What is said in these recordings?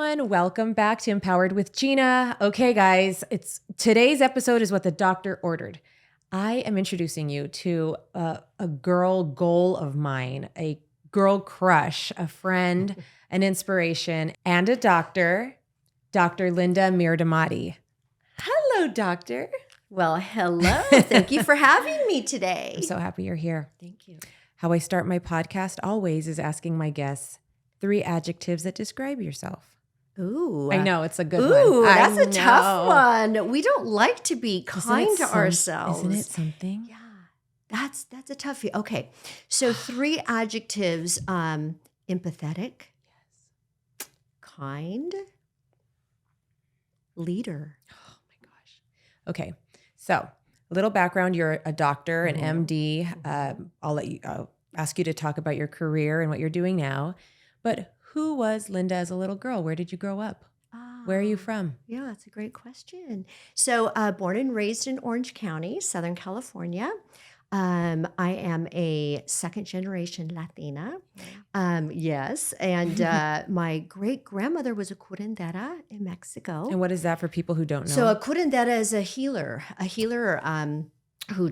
everyone. Welcome back to Empowered with Gina. Okay, guys, today's episode is what the doctor ordered. I am introducing you to a girl goal of mine, a girl crush, a friend, an inspiration, and a doctor, Dr. Linda Mirdamadi. Hello, doctor. Well, hello. Thank you for having me today. I'm so happy you're here. Thank you. How I start my podcast always is asking my guests 3 adjectives that describe yourself. Ooh. I know, it's a good one. Ooh, that's a tough one. We don't like to be kind to ourselves. Isn't it something? Yeah, that's a toughie. Okay, so 3 adjectives, empathetic, Yes. kind, leader. Oh my gosh. Okay, so a little background. You're a doctor, an MD. I'll ask you to talk about your career and what you're doing now. But who was Linda as a little girl? Where did you grow up? Where are you from? Yeah, that's a great question. So born and raised in Orange County, Southern California. I am a second-generation Latina. Yes, and my great-grandmother was a curandera in Mexico. And what is that for people who don't know? So a curandera is a healer who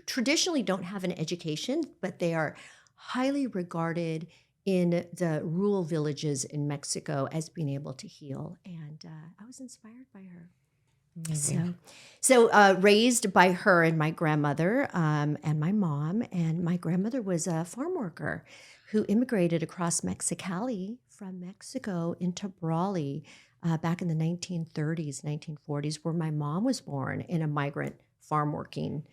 traditionally don't have an education, but they are highly regarded in the rural villages in Mexico as being able to heal. And I was inspired by her. So raised by her and my grandmother and my mom. And my grandmother was a farm worker who immigrated across Mexicali from Mexico into Brawley back in the 1930s, 1940s, where my mom was born in a migrant farm working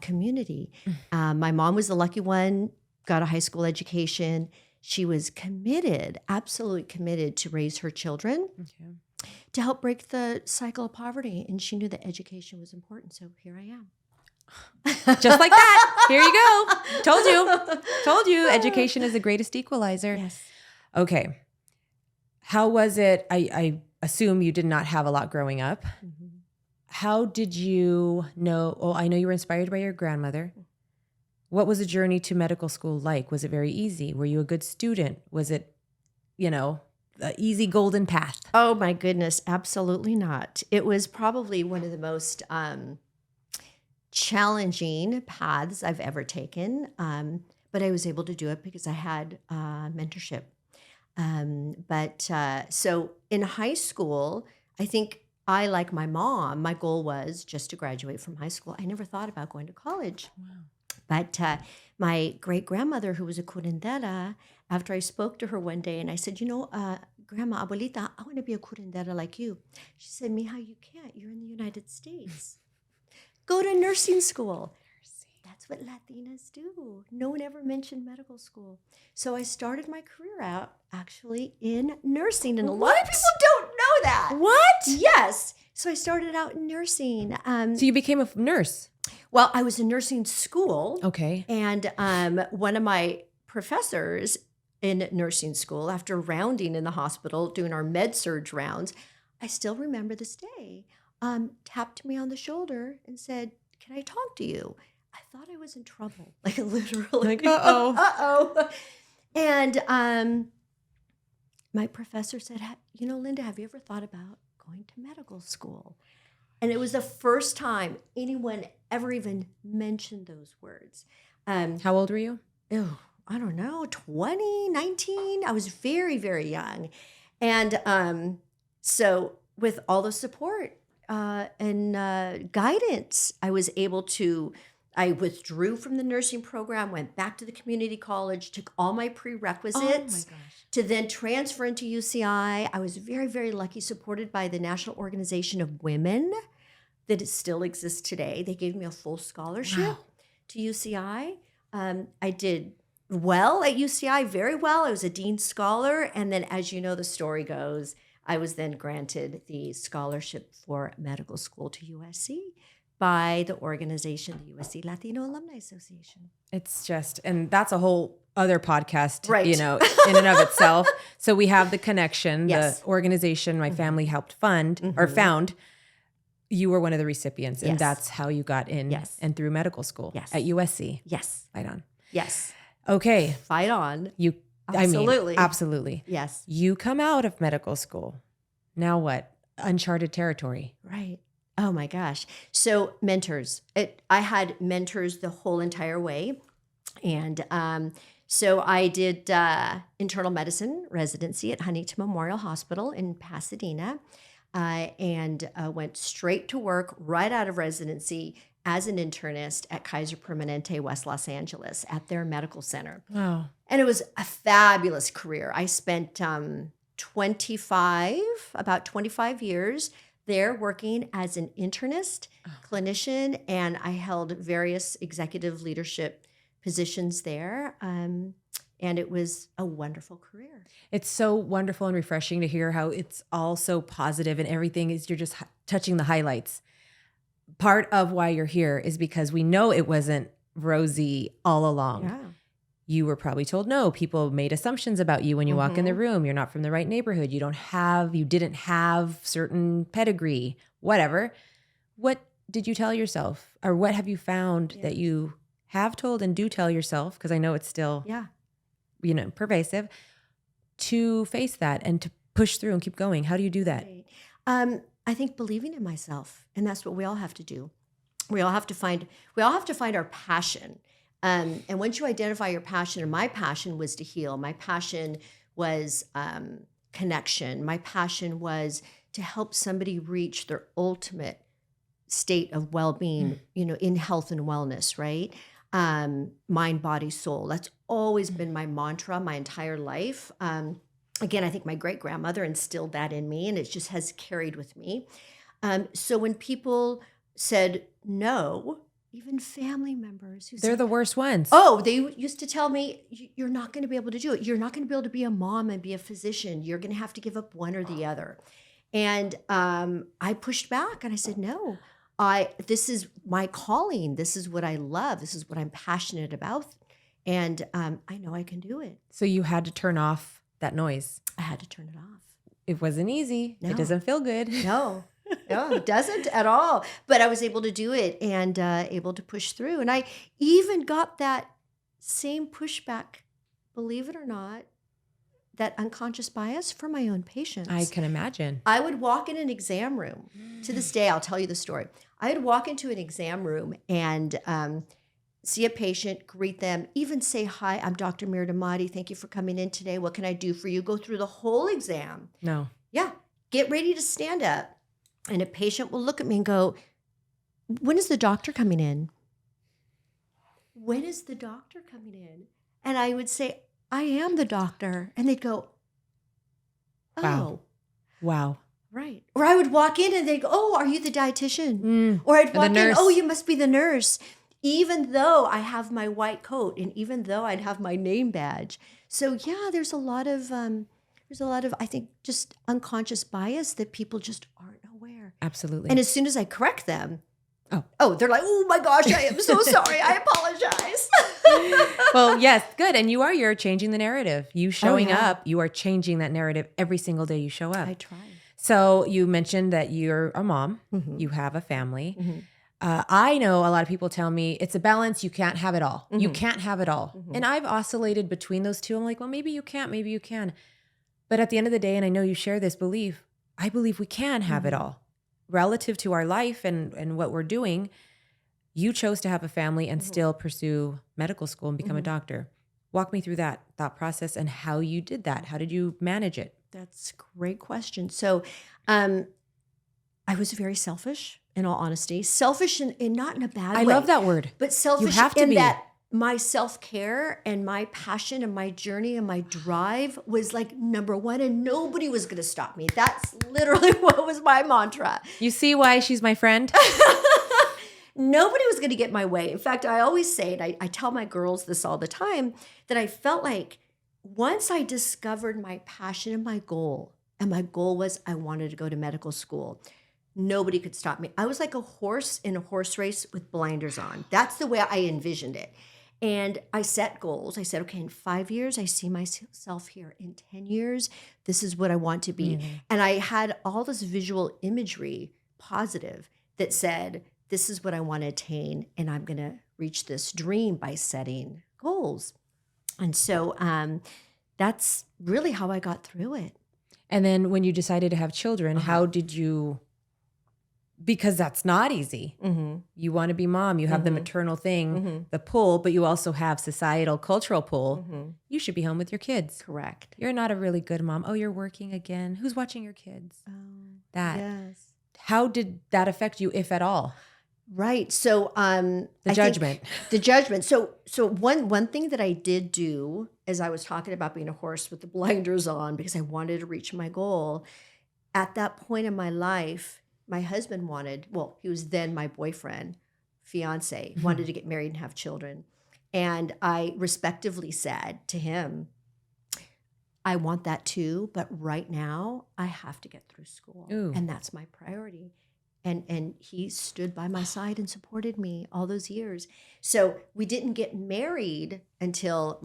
community. My mom was the lucky one, got a high school education. She was committed, absolutely committed to raise her children, to help break the cycle of poverty. And she knew that education was important. So here I am. Just like that. Here you go. Told you. Education is the greatest equalizer. Yes. Okay. How was it? I assume you did not have a lot growing up. Mm-hmm. How did you know? Oh, I know you were inspired by your grandmother. What was the journey to medical school like? Was it very easy? Were you a good student? Was it, an easy golden path? Oh, my goodness. Absolutely not. It was probably one of the most challenging paths I've ever taken. But I was able to do it because I had mentorship. So in high school, I think I, like my mom, my goal was just to graduate from high school. I never thought about going to college. Wow. But my great-grandmother, who was a curandera, after I spoke to her one day and I said, Grandma, abuelita, I want to be a curandera like you. She said, Mija, you can't. You're in the United States. Go to nursing school. That's what Latinas do. No one ever mentioned medical school. So I started my career out actually in nursing. And a lot of people don't know that. What? Yes. So I started out in nursing. So you became a nurse? Well, I was in nursing school. Okay. And one of my professors in nursing school, after rounding in the hospital, doing our med-surg rounds, I still remember this day, tapped me on the shoulder and said, "Can I talk to you?" I thought I was in trouble, like literally. Like, uh-oh. Uh-oh. And my professor said, Linda, have you ever thought about going to medical school? And it was the first time anyone ever even mentioned those words. How old were you? Oh, I don't know, 20, 19. I was very, very young. And so with all the support and guidance, I withdrew from the nursing program, went back to the community college, took all my prerequisites to then transfer into UCI. I was very, very lucky, supported by the National Organization of Women that it still exists today. They gave me a full scholarship to UCI. I did well at UCI, very well. I was a Dean Scholar. And then, as you know, the story goes, I was then granted the scholarship for medical school to USC by the organization, the USC Latino Alumni Association. It's just, and that's a whole other podcast, right. In and of itself. So we have the connection, yes. The organization my family helped fund or found. You were one of the recipients, and that's how you got in and through medical school at USC. Yes. Fight on. Yes. Okay. Fight on. Absolutely. Absolutely. Yes. You come out of medical school. Now what? Uncharted territory. Right. Oh my gosh. So mentors. I had mentors the whole entire way. And so I did internal medicine residency at Huntington Memorial Hospital in Pasadena, and went straight to work right out of residency as an internist at Kaiser Permanente, West Los Angeles, at their medical center. Wow. And it was a fabulous career. I spent about 25 years there working as an internist, clinician, and I held various executive leadership positions there. And it was a wonderful career. It's so wonderful and refreshing to hear how it's all so positive and everything is, you're just touching the highlights. Part of why you're here is because we know it wasn't rosy all along. Yeah. You were probably told no. People made assumptions about you when you walk in the room. You're not from the right neighborhood. You didn't have certain pedigree, whatever. What did you tell yourself, or what have you found that you have told and do tell yourself? Because I know it's still, pervasive, to face that and to push through and keep going. How do you do that? Right. I think believing in myself, and that's what we all have to do. We all have to find our passion. And once you identify your passion, and my passion was to heal. My passion was connection. My passion was to help somebody reach their ultimate state of well-being, in health and wellness, right? Mind, body, soul. That's always been my mantra my entire life. Again, I think my great-grandmother instilled that in me, and it just has carried with me. So when people said no, even family members who They're said, the worst ones. oh, they used to tell me, you're not going to be able to do it. You're not going to be able to be a mom and be a physician. You're going to have to give up one or the other. And I pushed back and I said, no, this is my calling. This is what I love. This is what I'm passionate about. And I know I can do it. So you had to turn off that noise. I had to turn it off. It wasn't easy. No. It doesn't feel good. No, it doesn't at all. But I was able to do it and able to push through. And I even got that same pushback, believe it or not, that unconscious bias for my own patients. I can imagine. I would walk in an exam room. To this day, I'll tell you the story. I would walk into an exam room and see a patient, greet them, even say, hi, I'm Dr. Mirdamadi. Thank you for coming in today. What can I do for you? Go through the whole exam. No. Yeah. Get ready to stand up. And a patient will look at me and go, when is the doctor coming in? When is the doctor coming in? And I would say, I am the doctor. And they'd go, oh. Wow. Right. Or I would walk in and they'd go, oh, are you the dietitian? Mm. Or I'd walk in, nurse. oh, you must be the nurse. Even though I have my white coat and even though I'd have my name badge. So yeah, there's a lot of, I think, just unconscious bias that people just aren't aware. Absolutely. And as soon as I correct them, they're like, oh my gosh, I am so sorry. I apologize. Well, yes, good. And you're changing the narrative. You showing up, you are changing that narrative every single day you show up. I try. So you mentioned that you're a mom, you have a family. I know a lot of people tell me it's a balance. You can't have it all. You can't have it all. And I've oscillated between those two. I'm like, well, maybe you can't, maybe you can. But at the end of the day, and I know you share this belief, I believe we can have it all. Relative to our life and what we're doing, you chose to have a family and still pursue medical school and become a doctor. Walk me through that thought process and how you did that. How did you manage it? That's a great question. So I was very selfish, in all honesty. Selfish and not in a bad way. I love that word. But selfish You have to in be. that my self-care and my passion and my journey and my drive was like number one, and nobody was going to stop me. That's literally what was my mantra. You see why she's my friend? Nobody was going to get my way. In fact, I always say, and I tell my girls this all the time, that I felt like once I discovered my passion and my goal was I wanted to go to medical school, nobody could stop me. I was like a horse in a horse race with blinders on. That's the way I envisioned it. And I set goals. I said, okay, in 5 years, I see myself here. In 10 years, this is what I want to be. And I had all this visual imagery, positive, that said, this is what I want to attain. And I'm going to reach this dream by setting goals. And so that's really how I got through it. And then when you decided to have children, how did you, because that's not easy. Mm-hmm. You want to be mom, you have the maternal thing, the pull, but you also have societal, cultural pull. You should be home with your kids. Correct. You're not a really good mom. Oh, you're working again. Who's watching your kids? Oh, That. yes. How did that affect you, if at all? Right. So The I judgment. think the judgment. So one thing that I did do, as I was talking about being a horse with the blinders on because I wanted to reach my goal, at that point in my life, my husband wanted, well, he was then my boyfriend, fiance, wanted to get married and have children. And I respectively said to him, I want that too, but right now I have to get through school. Ooh. And that's my priority. And he stood by my side and supported me all those years. So we didn't get married until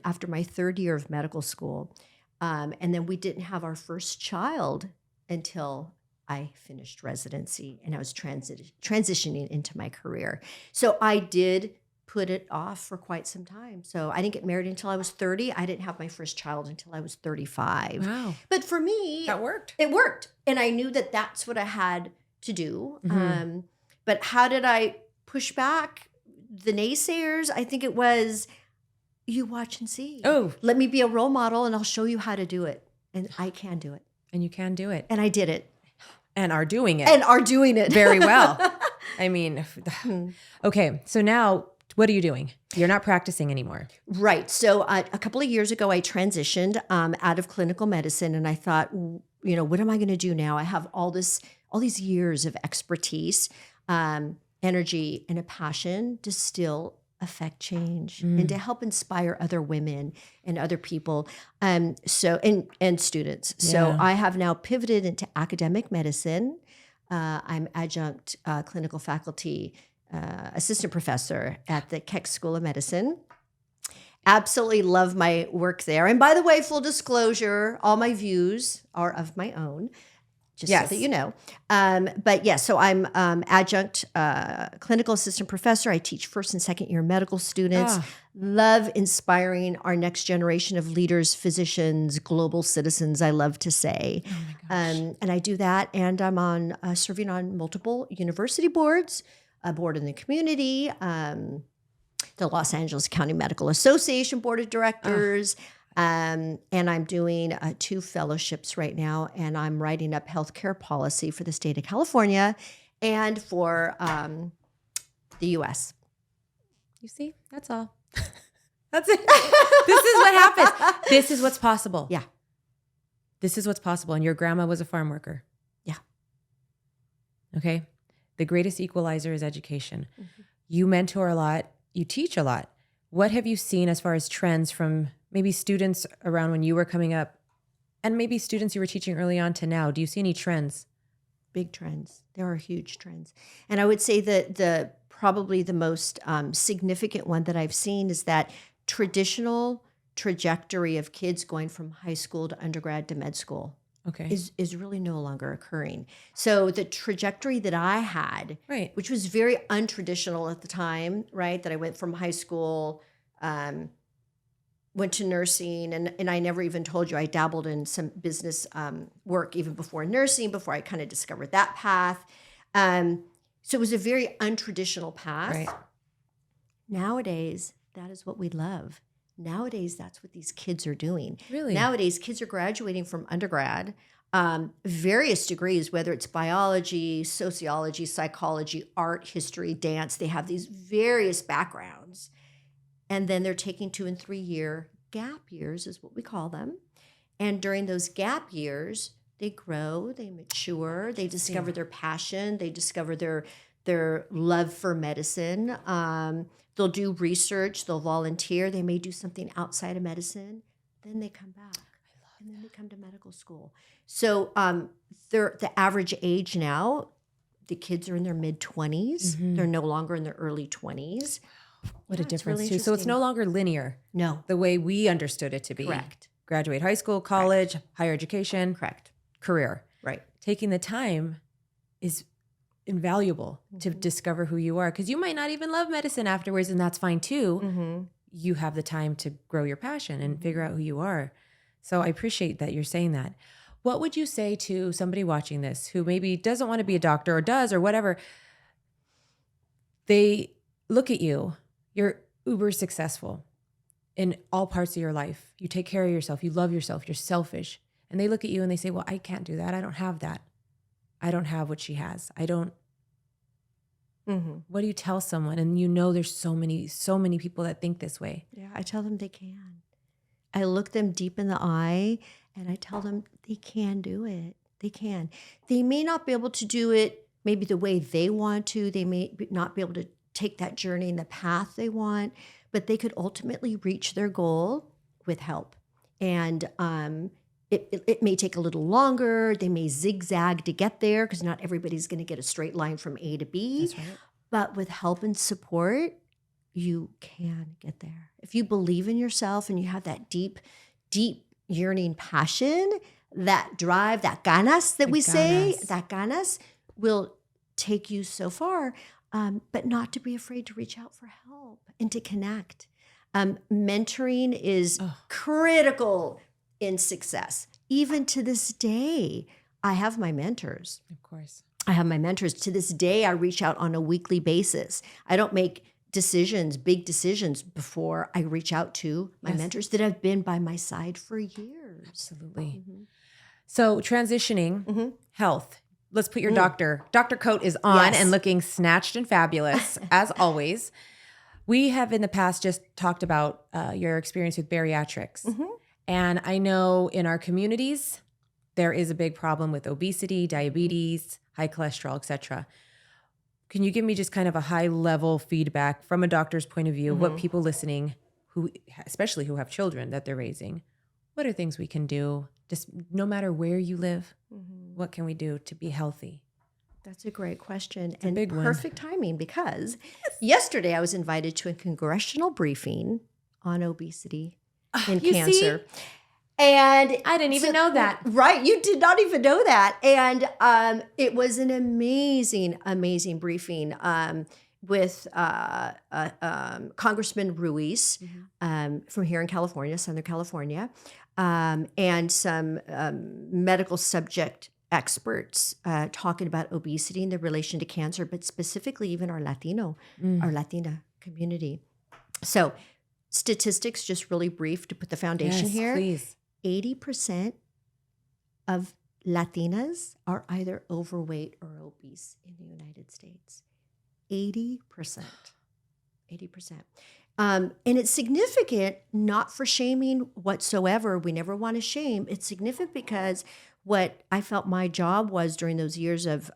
after my third year of medical school. And then we didn't have our first child until I finished residency and I was transitioning into my career. So I did put it off for quite some time. So I didn't get married until I was 30. I didn't have my first child until I was 35. Wow. But for me, That worked. it worked. And I knew that that's what I had to do. Mhm. But how did I push back the naysayers? I think it was, you watch and see. Oh. Let me be a role model and I'll show you how to do it. And I can do it. And you can do it. And I did it. And are doing it. And are doing it. Very well. I mean, okay. So now what are you doing? You're not practicing anymore. Right. So a couple of years ago, I transitioned out of clinical medicine, and I thought, what am I going to do now? I have all these years of expertise, energy, and a passion to still affect change and to help inspire other women and other people. And students. So Yeah. I have now pivoted into academic medicine. I'm adjunct clinical faculty assistant professor at the Keck School of Medicine. Absolutely love my work there. And by the way, full disclosure, all my views are of my own, just Yes. so that you know. But yeah, so I'm adjunct clinical assistant professor. I teach first and second year medical students. Love inspiring our next generation of leaders, physicians, global citizens, I love to say. Oh my gosh. And I do that. And I'm on serving on multiple university boards, a board in the community, the Los Angeles County Medical Association Board of Directors. And I'm doing 2 fellowships right now, and I'm writing up healthcare policy for the state of California and for the U.S. You see, that's all. That's it. This is what happens. This is what's possible. Yeah. This is what's possible. And your grandma was a farm worker. Yeah. Okay. The greatest equalizer is education. Mm-hmm. You mentor a lot. You teach a lot. What have you seen as far as trends from maybe students around when you were coming up and maybe students you were teaching early on to now? Do you see any trends? Big trends. There are huge trends. And I would say that probably the most significant one that I've seen is that traditional trajectory of kids going from high school to undergrad to med school Okay. is really no longer occurring. So the trajectory that I had, Right. which was very untraditional at the time, right? That I went from high school, went to nursing, and I never even told you I dabbled in some business work even before nursing, before I kind of discovered that path. So it was a very untraditional path. Right. Nowadays, that is what we love. Nowadays, that's what these kids are doing. Really? Nowadays, kids are graduating from undergrad, various degrees, whether it's biology, sociology, psychology, art, history, dance. They have these various backgrounds. And then they're taking 2 and 3 year gap years is what we call them. And during those gap years, they grow, they mature, they discover their passion, they discover their love for medicine. They'll do research, they'll volunteer, they may do something outside of medicine. Then they come back. And then they come to medical school. So the average age now, the kids are in their mid-20s. Mhm. They're no longer in their early 20s. What Yeah, a it's difference really too. So it's interesting. no longer linear No, the way we understood it to be. correct. Graduate high school, college, higher education, Correct. career. Right. Taking the time is invaluable to discover who you are, because you might not even love medicine afterwards, and that's fine too. Mm-hmm. You have the time to grow your passion and figure out who you are. So I appreciate that you're saying that. What would you say to somebody watching this who maybe doesn't want to be a doctor or does or whatever? They look at you, you're uber successful in all parts of your life. You take care of yourself, you love yourself, you're selfish. And they look at you and they say, well, I can't do that. I don't have that. I don't have what she has. I don't. What do you tell someone? And you know, there's so many people that think this way. Yeah, I tell them they can. I look them deep in the eye and I tell them they can do it. They can. They may not be able to do it maybe the way they want to. They may not be able to take that journey in the path they want, but they could ultimately reach their goal with help. And it may take a little longer. They may zigzag to get there because not everybody's going to get a straight line from A to B. That's right. But with help and support, you can get there. If you believe in yourself and you have that deep, deep yearning passion, that drive, that ganas that we say, that ganas will take you so far, but not to be afraid to reach out for help and to connect. Mentoring is critical in success. Even to this day, I have my mentors. Of course. I have my mentors. To this day, I reach out on a weekly basis. I don't make big decisions before I reach out to my mentors that have been by my side for years. Absolutely. So transitioning, health. Let's put your doctor coat is on and looking snatched and fabulous as always. We have in the past just talked about your experience with bariatrics. And I know in our communities, there is a big problem with obesity, diabetes, high cholesterol, etc. Can you give me just kind of a high level feedback from a doctor's point of view, what people listening, especially who have children that they're raising, what are things we can do just no matter where you live? What can we do to be healthy? That's a great question. It's a big one. Perfect timing because yesterday I was invited to a congressional briefing on obesity and cancer. See? And I didn't even know that. Right. You did not even know that. And it was an amazing, amazing briefing with Congressman Ruiz from here in California, Southern California, and some medical subject experts talking about obesity and the relation to cancer, but specifically even our Latina community. So statistics, just really brief to put the foundation here. Please. 80% of Latinas are either overweight or obese in the United States. 80%. 80%. And it's significant, not for shaming whatsoever. We never want to shame. It's significant because what I felt my job was during those years of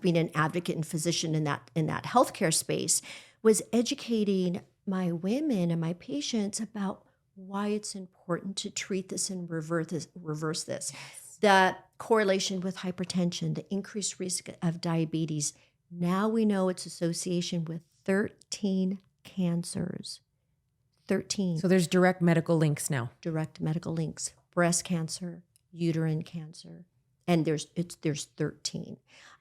being an advocate and physician in that healthcare space was educating my women and my patients about why it's important to treat this and reverse this. Yes. The correlation with hypertension, the increased risk of diabetes. Now we know its association with 13 cancers. 13. So there's direct medical links now. Direct medical links. Breast cancer, uterine cancer, and there's 13.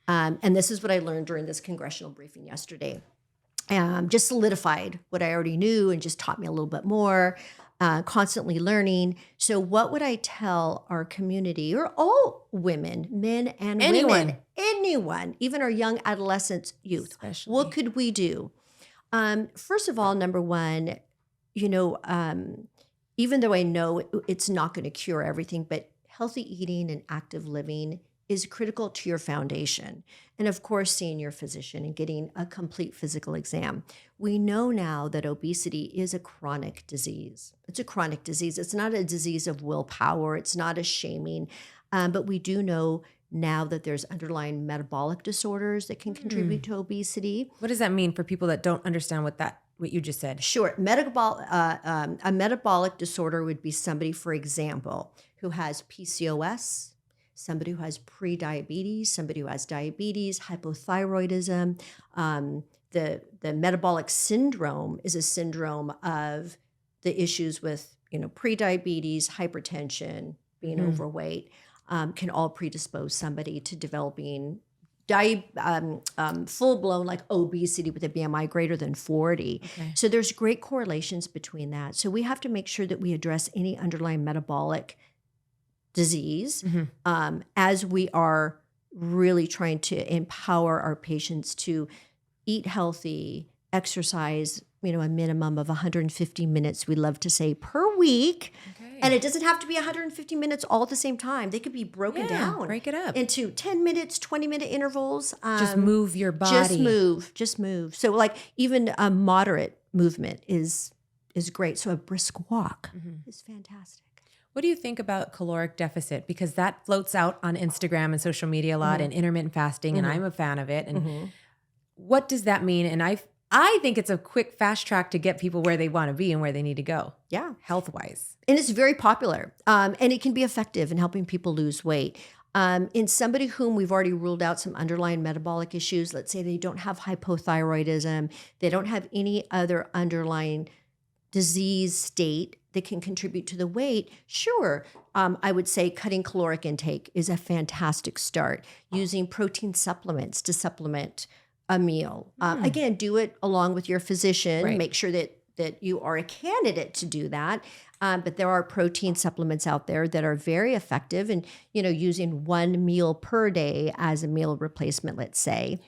And this is what I learned during this congressional briefing yesterday. Just solidified what I already knew and just taught me a little bit more. Constantly learning. So what would I tell our community or all women, men and women, anyone, even our young adolescents, youth? Especially. What could we do? First of all, number one, even though I know it's not going to cure everything, but healthy eating and active living is critical to your foundation. And of course, seeing your physician and getting a complete physical exam. We know now that obesity is a chronic disease. It's a chronic disease. It's not a disease of willpower. It's not a shaming. But we do know now that there's underlying metabolic disorders that can contribute to obesity. What does that mean for people that don't understand what you just said? Sure. A metabolic disorder would be somebody, for example, who has PCOS, somebody who has pre-diabetes, somebody who has diabetes, hypothyroidism. The metabolic syndrome is a syndrome of the issues with pre-diabetes, hypertension, being overweight, can all predispose somebody to developing full-blown like obesity with a BMI greater than 40. Okay. So there's great correlations between that. So we have to make sure that we address any underlying metabolic disease as we are really trying to empower our patients to eat healthy, exercise, a minimum of 150 minutes, we love to say, per week. Okay. And it doesn't have to be 150 minutes all at the same time. They could be broken down. Break it up into 10 minutes, 20-minute intervals. Just move your body. Just move. So like even a moderate movement is great. So a brisk walk is fantastic. What do you think about caloric deficit? Because that floats out on Instagram and social media a lot, and intermittent fasting, and I'm a fan of it. And what does that mean? And I think it's a quick, fast track to get people where they want to be and where they need to go. Yeah. Health-wise. And it's very popular. And it can be effective in helping people lose weight. In somebody whom we've already ruled out some underlying metabolic issues, let's say they don't have hypothyroidism, they don't have any other underlying disease state that can contribute to the weight, sure, I would say cutting caloric intake is a fantastic start. Using protein supplements to supplement a meal. Again, do it along with your physician. Right. Make sure that you are a candidate to do that. But there are protein supplements out there that are very effective, and using one meal per day as a meal replacement, let's say,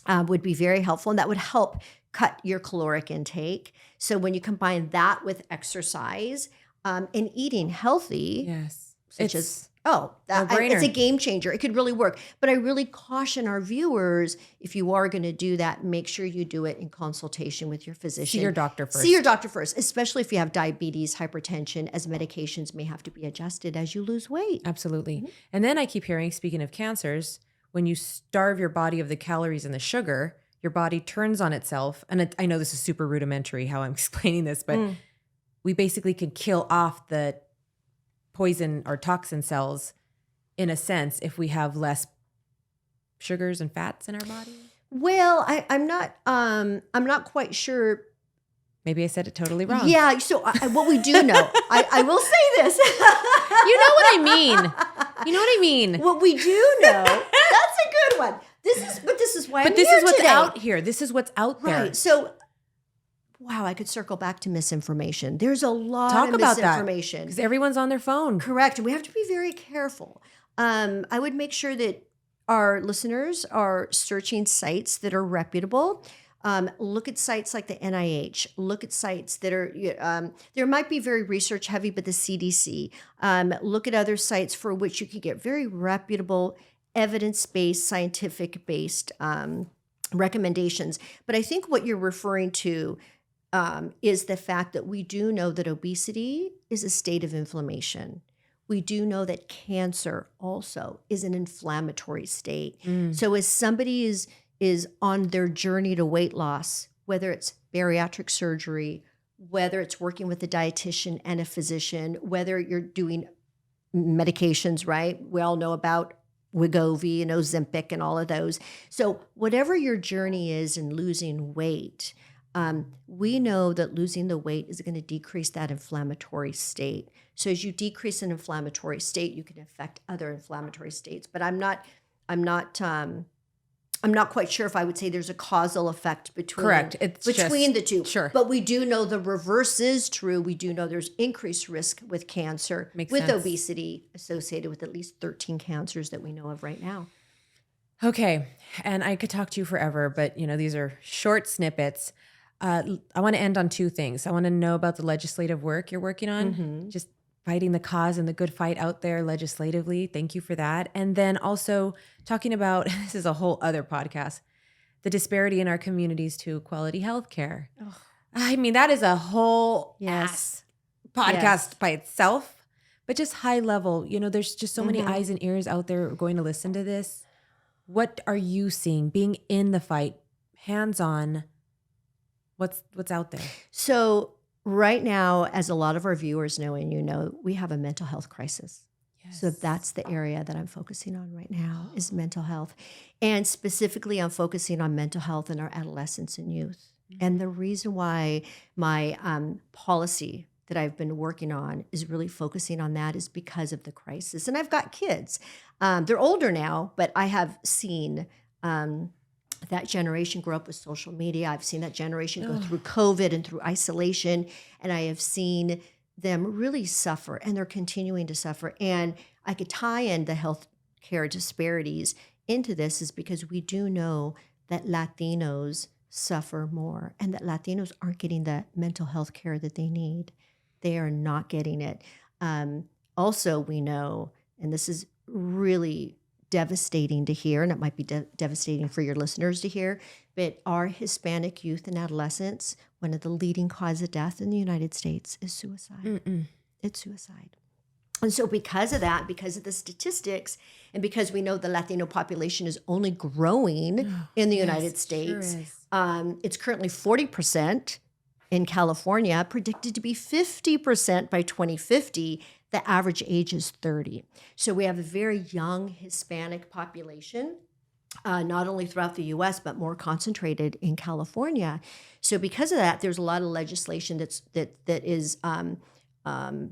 would be very helpful, and that would help cut your caloric intake. So when you combine that with exercise and eating healthy, such as it's a game changer. It could really work. But I really caution our viewers, if you are going to do that, make sure you do it in consultation with your physician. See your doctor first. See your doctor first, especially if you have diabetes, hypertension, as medications may have to be adjusted as you lose weight. Absolutely. And then I keep hearing, speaking of cancers, when you starve your body of the calories and the sugar, your body turns on itself. And I know this is super rudimentary how I'm explaining this, but we basically can kill off the poison or toxin cells in a sense if we have less sugars and fats in our body. Well, I'm not quite sure. Maybe I said it totally wrong. Yeah. So what we do know, I will say this. You know what I mean. You know what I mean. What we do know, that's a good one. This is why I'm this here is what's today. out here. This is what's out there. Right. So, wow, I could circle back to misinformation. There's a lot Talk of about misinformation. Because everyone's on their phone. Correct. And we have to be very careful. I would make sure that our listeners are searching sites that are reputable. Look at sites like the NIH. Look at sites that are, there might be very research heavy, but the CDC. Look at other sites for which you can get very reputable, evidence-based, scientific-based recommendations. But I think what you're referring to is the fact that we do know that obesity is a state of inflammation. We do know that cancer also is an inflammatory state. So as somebody is on their journey to weight loss, whether it's bariatric surgery, whether it's working with a dietitian and a physician, whether you're doing medications, right? We all know about Wegovy and Ozempic and all of those. So whatever your journey is in losing weight, we know that losing the weight is going to decrease that inflammatory state. So as you decrease an inflammatory state, you can affect other inflammatory states. But I'm not quite sure if I would say there's a causal effect between the two. Sure. But we do know the reverse is true. We do know there's increased risk with cancer, Makes with sense. obesity associated with at least 13 cancers that we know of right now. Okay. And I could talk to you forever, but these are short snippets. I want to end on two things. I want to know about the legislative work you're working on, just fighting the cause and the good fight out there legislatively. Thank you for that. And then also talking about, this is a whole other podcast, the disparity in our communities to quality health care. I mean, that is a whole ass podcast by itself, but just high level, there's just so many eyes and ears out there going to listen to this. What are you seeing being in the fight, hands-on? What's out there? So right now, as a lot of our viewers know, and we have a mental health crisis. Yes. So that's the area that I'm focusing on right now is mental health. And specifically, I'm focusing on mental health in our adolescents and youth. And the reason why my policy that I've been working on is really focusing on that is because of the crisis. And I've got kids. They're older now, but I have seen that generation grow up with social media. I've seen that generation go through COVID and through isolation, and I have seen them really suffer, and they're continuing to suffer. And I could tie in the healthcare disparities into this is because we do know that Latinos suffer more and that Latinos aren't getting the mental health care that they need. They are not getting it. Also, we know, and this is really devastating to hear, and it might be devastating for your listeners to hear, but our Hispanic youth and adolescents, one of the leading causes of death in the United States is suicide. It's suicide. And so because of that, because of the statistics, and because we know the Latino population is only growing in the United States, it's currently 40% in California, predicted to be 50% by 2050. The average age is 30. So we have a very young Hispanic population, not only throughout the U.S., but more concentrated in California. So because of that, there's a lot of legislation that is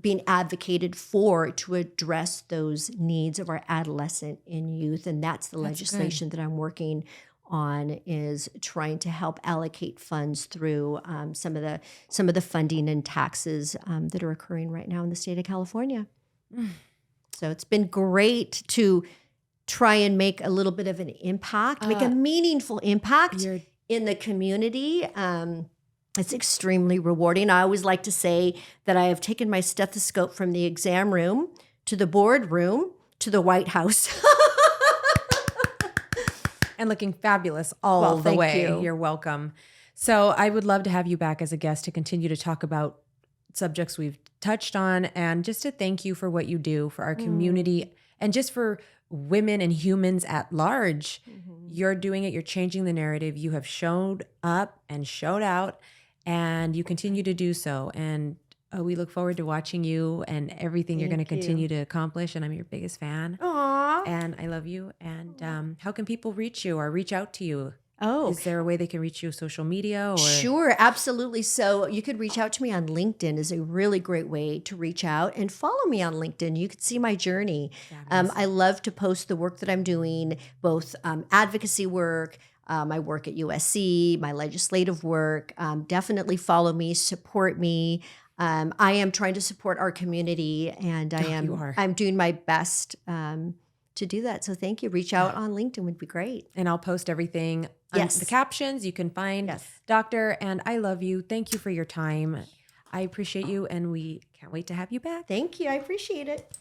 being advocated for to address those needs of our adolescent and youth. And that's the legislation that I'm working on, is trying to help allocate funds through some of the funding and taxes that are occurring right now in the state of California. So it's been great to try and make a little bit of an impact, make a meaningful impact in the community. It's extremely rewarding. I always like to say that I have taken my stethoscope from the exam room to the boardroom to the White House. And looking fabulous all the way. You. You're welcome. So I would love to have you back as a guest to continue to talk about subjects we've touched on, and just to thank you for what you do for our community and just for women and humans at large. You're doing it. You're changing the narrative. You have showed up and showed out, and you continue to do so. And we look forward to watching you and everything you're going to continue to accomplish. And I'm your biggest fan. Aww. And I love you. And how can people reach you or reach out to you? Oh, is there a way they can reach you, social media? Or? Sure, absolutely. So you could reach out to me on LinkedIn is a really great way to reach out, and follow me on LinkedIn. You could see my journey. I love to post the work that I'm doing, both advocacy work, my work at USC, my legislative work. Definitely follow me, support me. I am trying to support our community, and I'm doing my best to do that. So thank you. Reach out on LinkedIn would be great. And I'll post everything on the captions. You can find Doctor, and I love you. Thank you for your time. I appreciate you, and we can't wait to have you back. Thank you. I appreciate it.